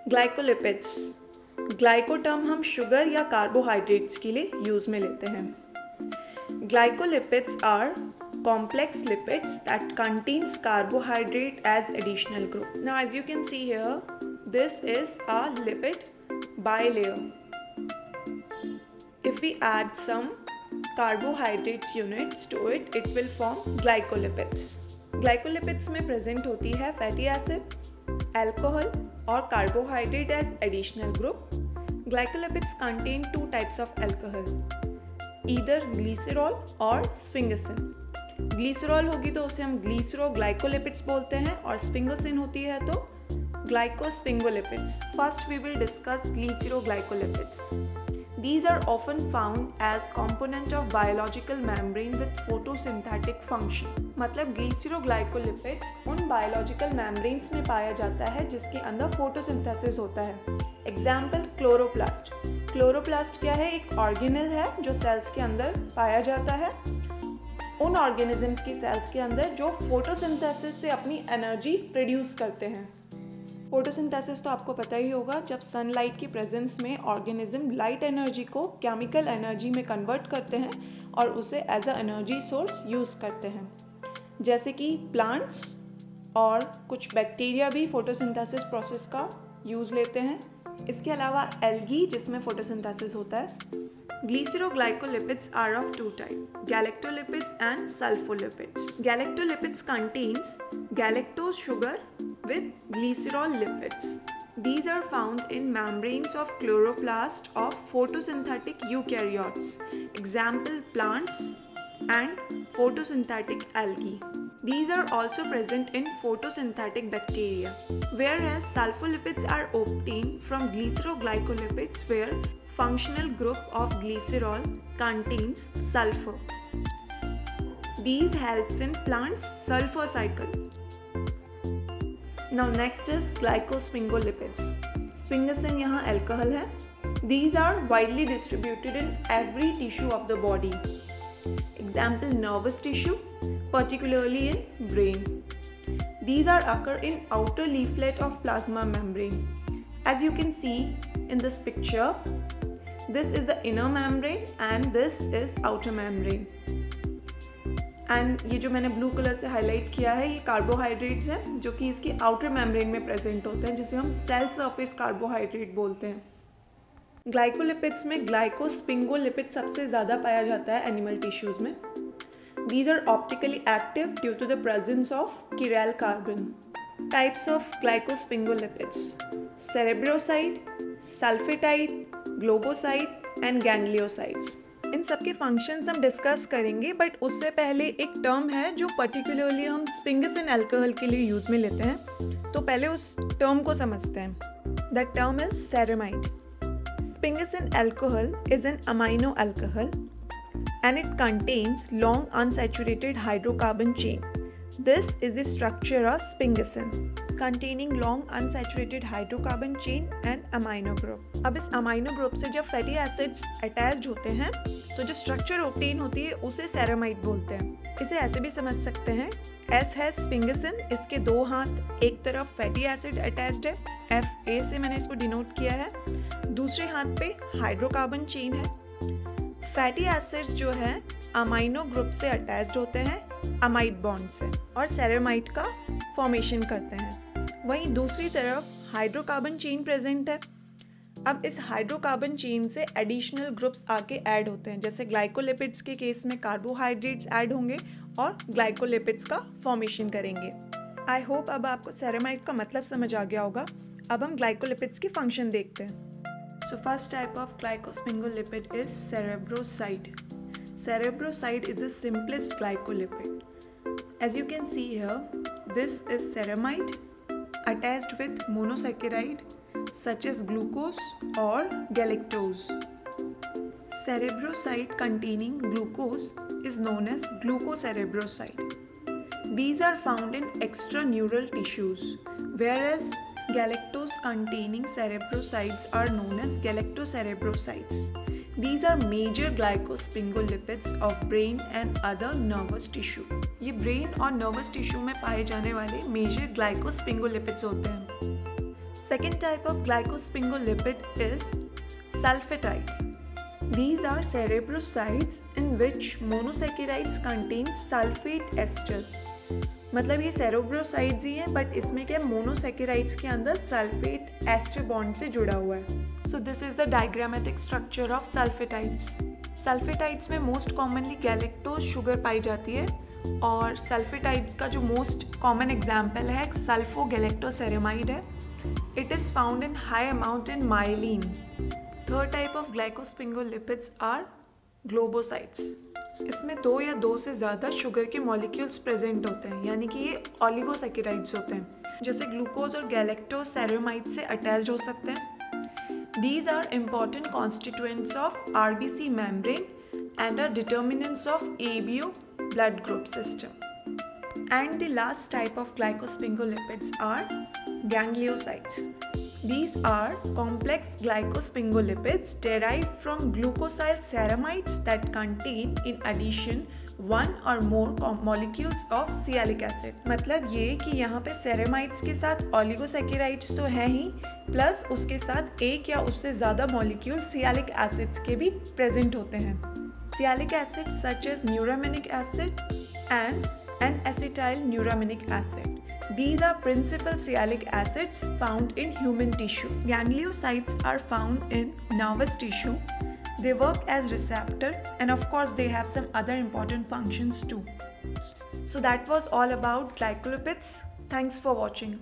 Glycolipids. Glyco term हम sugar या carbohydrates के लिए यूज में लेते हैं। Glycolipids are complex lipids that contains carbohydrate as additional group. Now as you can see here, this is a lipid bilayer. If we add some carbohydrates units to it, it will form glycolipids. Glycolipids में present होती है fatty acid, alcohol और carbohydrate as additional group. Glycolipids contain two types of alcohol, either glycerol और sphingosine. Glycerol होगी तो उसे हम ग्लिसरोग्लाइकोलिपिड्स बोलते हैं और स्फिंगोसिन होती है तो glycosphingolipids. First we will discuss glyceroglycolipids. These are often found as component of biological membrane with photosynthetic function. मतलब ग्लिसरोग्लाइकोलिपिड्स उन बायोलॉजिकल मेम्ब्रेन्स में पाया जाता है जिसके अंदर फोटोसिंथेसिस होता है. Example chloroplast. क्लोरोप्लास्ट क्या है? एक ऑर्गेनेल है जो सेल्स के अंदर पाया जाता है. उन ऑर्गेनिजम्स की सेल्स के अंदर जो फोटोसिंथेसिस से अपनी एनर्जी प्रोड्यूस करते हैं. फोटोसिंथेसिस तो आपको पता ही होगा, जब सनलाइट की प्रेजेंस में ऑर्गेनिज्म लाइट एनर्जी को केमिकल एनर्जी में कन्वर्ट करते हैं और उसे as a energy source use करते हैं. जैसे कि प्लांट्स और कुछ बैक्टीरिया भी फोटोसिंथेसिस प्रोसेस का यूज़ लेते हैं. इसके अलावा एल्गी जिसमें फोटोसिंथेसिस होता है. Glyceroglycolipids are of two types, galactolipids and sulfolipids. Galactolipids contains galactose sugar with glycerol lipids. These are found in membranes of chloroplast of photosynthetic eukaryotes. Example plants and photosynthetic algae. These are also present in photosynthetic bacteria. Whereas sulfolipids are obtained from glyceroglycolipids where functional group of glycerol contains sulfur. These helps in plants sulfur cycle. Now next is glycosphingolipids. Sphingosine यहाँ alcohol है. These are widely distributed in every tissue of the body. Example nervous tissue, particularly in brain. These are occur in outer leaflet of plasma membrane. As you can see in this picture, this is the inner membrane and this is outer membrane. And ये जो मैंने blue colour से highlight किया है ये carbohydrates हैं जो कि इसकी आउटर मेम्ब्रेन में प्रेजेंट होते हैं जिसे हम सेल सरफेस कार्बोहाइड्रेट बोलते हैं. ग्लाइकोलिपिड्स में ग्लाइकोस्फिंगोलिपिड सबसे ज़्यादा पाया जाता है एनिमल टिश्यूज़ में. These are optically active due to the presence of chiral carbon. Types of glycosphingolipids: cerebroside, sulfatide, globoside and gangliosides. इन सब के फंक्शंस हम डिस्कस करेंगे, बट उससे पहले एक टर्म है जो पर्टिकुलरली हम स्फिंगोसिन अल्कोहल के लिए यूज में लेते हैं, तो पहले उस टर्म को समझते हैं. The term is ceramide. Sphingosine alcohol is an amino alcohol and it contains long unsaturated hydrocarbon chain. This is the structure of sphingosine, containing long unsaturated hydrocarbon chain and amino group. अब इस amino group से जब fatty acids attached होते हैं तो जो structure obtain होती है उसे ceramide बोलते हैं. इसे ऐसे भी समझ सकते हैं, S है sphingosine, इसके दो हाथ, एक तरफ fatty acid attached है, FA से मैंने इसको डिनोट किया है, दूसरे हाथ पे हाइड्रोकार्बन चेन है. फैटी एसिड्स जो है अमाइनो ग्रुप से अटैच्ड होते हैं अमाइड बॉन्ड से और सेरेमाइड का फॉर्मेशन करते हैं. वहीं दूसरी तरफ हाइड्रोकार्बन चेन प्रेजेंट है. अब इस हाइड्रोकार्बन चेन से एडिशनल ग्रुप्स आके ऐड होते हैं, जैसे ग्लाइकोलिपिड्स के केस में कार्बोहाइड्रेट्स ऐड होंगे और ग्लाइकोलिपिड्स का फॉर्मेशन करेंगे. आई होप अब आपको सेरेमाइड का मतलब समझ आ गया होगा. अब हम ग्लाइकोलिपिड्स के फंक्शन देखते हैं. So first type of glycosphingolipid is cerebroside. Cerebroside is the simplest glycolipid. As you can see here, this is ceramide attached with monosaccharide such as glucose or galactose. Cerebroside containing glucose is known as glucocerebroside. These are found in extraneural tissues, whereas galactose containing cerebrosides are known as galactocerebrosides. These are major glycosphingolipids of brain and other nervous tissue. ये brain और nervous tissue में पाए जाने वाले major glycosphingolipids होते हैं. Second type of glycosphingolipid is sulfatide. These are cerebrosides in which monosaccharides contain sulfate esters. मतलब ये सेरोब्रोसाइड्स ही हैं बट इसमें क्या मोनोसैकेराइड्स के अंदर सल्फेट एस्टर बॉन्ड से जुड़ा हुआ है. So this is the diagrammatic structure of sulfatides. Sulfatides में मोस्ट कॉमनली गैलेक्टोज शुगर पाई जाती है और सल्फेटाइड्स का जो मोस्ट कॉमन एग्जाम्पल है सल्फोगैलेक्टोसेरेमाइड है. It is found in high amount in myelin. Third type of glycosphingolipids are globosides. इसमें 2 या 2 से ज़्यादा शुगर के मॉलिक्यूल्स प्रेजेंट होते हैं, यानी कि ये ऑलिगोसैकेराइड्स होते हैं, जैसे ग्लूकोज और गैलेक्टोसेरेमाइड से अटैच्ड हो सकते हैं. These are important constituents of RBC membrane and are determinants of ABO blood group system. And the last type of glycosphingolipids are gangliosides. These are complex glycosphingolipids derived from glucosyl ceramides that contain in addition one or more molecules of sialic acid. मतलब ये कि यहाँ पे सेरेमाइड्स के साथ ऑलिगोसैकेराइड्स तो हैं ही, plus उसके साथ एक या उससे ज़्यादा मॉलिक्यूल सियालिक एसिड्स के भी प्रेजेंट होते हैं. Sialic acids such as neuraminic acid and N-acetyl neuraminic acid. These are principal sialic acids found in human tissue. Gangliosides are found in nervous tissue. They work as receptor and of course they have some other important functions too. So that was all about glycolipids. Thanks for watching.